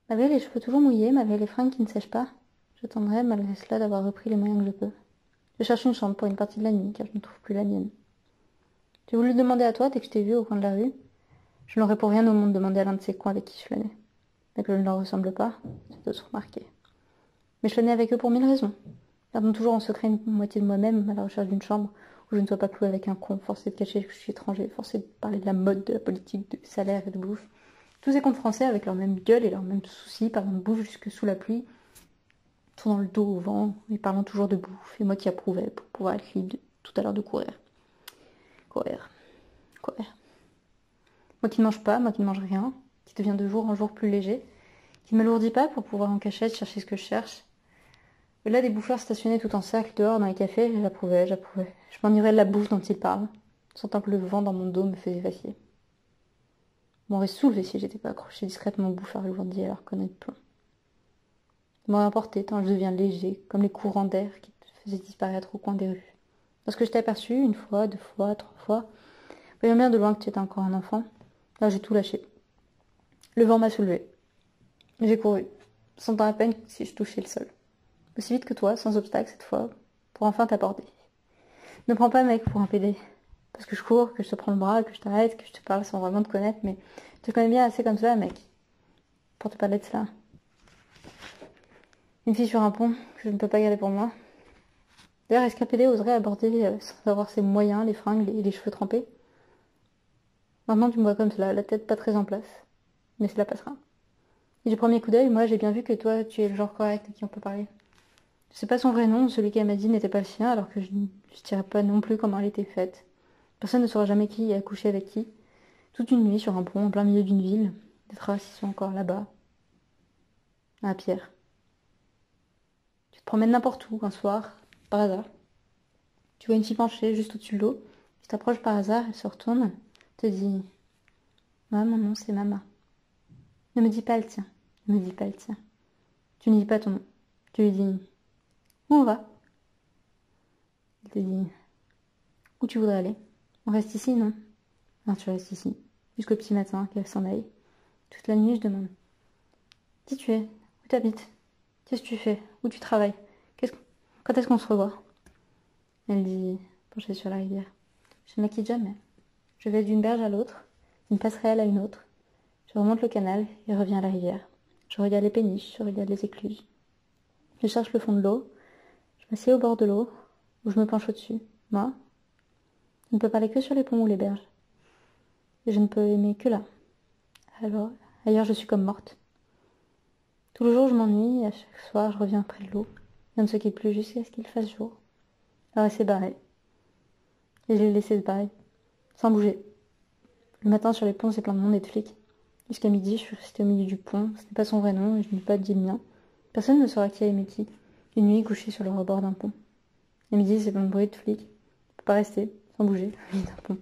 Malgré les cheveux toujours mouillés, malgré les fringues qui ne sèchent pas, j'attendrai malgré cela d'avoir repris les moyens que je peux. Je cherche une chambre pour une partie de la nuit, car je ne trouve plus la mienne. J'ai voulu demander à toi dès que je t'ai vu au coin de la rue. Je n'aurais pour rien au monde demandé à l'un de ces coins avec qui je flânais. Mais que je ne leur ressemble pas, ça doit se remarquer. Mais je flânais avec eux pour 1000 raisons. Gardant toujours en secret une moitié de moi-même à la recherche d'une chambre où je ne sois pas clouée avec un con, forcé de cacher que je suis étranger, forcé de parler de la mode, de la politique, de salaire et de bouffe. Tous ces comptes français avec leur même gueule et leurs mêmes soucis, parlant de bouffe jusque sous la pluie, tournant le dos au vent et parlant toujours de bouffe, et moi qui approuvais pour pouvoir être libre tout à l'heure de courir. Courir. Courir. Moi qui ne mange pas, moi qui ne mange rien, qui devient de jour en jour plus léger, qui ne m'alourdit pas pour pouvoir en cachette chercher ce que je cherche. Et là, des bouffeurs stationnaient tout en cercle dehors dans les cafés, j'approuvais. Je m'enivrais de la bouffe dont ils parlent, sentant que le vent dans mon dos me faisait vaciller. M'aurait soulevé si j'étais pas accroché discrètement au bouffeur alourdi à leur connerie de plomb. M'aurait emporté tant je deviens léger, comme les courants d'air qui te faisaient disparaître au coin des rues. Lorsque je t'ai aperçu, une fois, 2 fois, 3 fois, voyant bien de loin que tu étais encore un enfant, là j'ai tout lâché. Le vent m'a soulevé. J'ai couru, sentant à peine si je touchais le sol. Aussi vite que toi, sans obstacle cette fois, pour enfin t'aborder. Ne prends pas mec pour un PD. Parce que je cours, que je te prends le bras, que je t'arrête, que je te parle sans vraiment te connaître, mais je te connais bien assez comme ça, mec. Pour te parler de cela. Une fille sur un pont, que je ne peux pas garder pour moi. D'ailleurs, est-ce qu'un PD oserait aborder sans avoir ses moyens, les fringues et les cheveux trempés? Maintenant tu me vois comme cela, la tête pas très en place. Mais cela passera. Et du premier coup d'œil, moi j'ai bien vu que toi, tu es le genre correct à qui on peut parler. Je sais pas son vrai nom, celui qu'elle m'a dit n'était pas le sien, alors que je ne dirais pas non plus comment elle était faite. Personne ne saura jamais qui a couché avec qui. Toute une nuit sur un pont, en plein milieu d'une ville. Des traces y sont encore là-bas. À Pierre. Tu te promènes n'importe où, un soir, par hasard. Tu vois une fille penchée juste au-dessus de l'eau. Tu t'approches par hasard, elle se retourne, te dit « Ouais, mon nom c'est Mama. Ne me dis pas le tien. Ne me dis pas le tien. » Tu ne dis pas ton nom. Tu lui dis « Où on va ?» Elle te dit « Où tu voudrais aller? On reste ici, non? » Alors tu restes ici, jusqu'au petit matin, qu'elle s'en aille. Toute la nuit, je demande « Qui tu es? Où t'habites? Qu'est-ce que tu fais? Où tu travailles? Quand est-ce qu'on se revoit? » Elle dit, penchée sur la rivière « Je ne la quitte jamais. Je vais d'une berge à l'autre, d'une passerelle à une autre. Je remonte le canal et reviens à la rivière. Je regarde les péniches, je regarde les écluses. Je cherche le fond de l'eau. Je m'assieds au bord de l'eau, où je me penche au-dessus. Moi, je ne peux parler que sur les ponts ou les berges. Et je ne peux aimer que là. Alors, ailleurs, je suis comme morte. Tout le jour, je m'ennuie, et à chaque soir, je reviens près de l'eau. Et on ne se quitte plus jusqu'à ce qu'il fasse jour. Alors, elle s'est barrée. Et je l'ai laissée se barrer, sans bouger. Le matin, sur les ponts, c'est plein de monde et de flics. Jusqu'à midi, je suis restée au milieu du pont. Ce n'est pas son vrai nom, et je n'ai pas dit le mien. Personne ne saura qui a aimé qui. Une nuit, couchée sur le rebord d'un pont. À midi, c'est plein de bruit de flics. Je peux pas rester, sans bouger, au milieu d'un pont.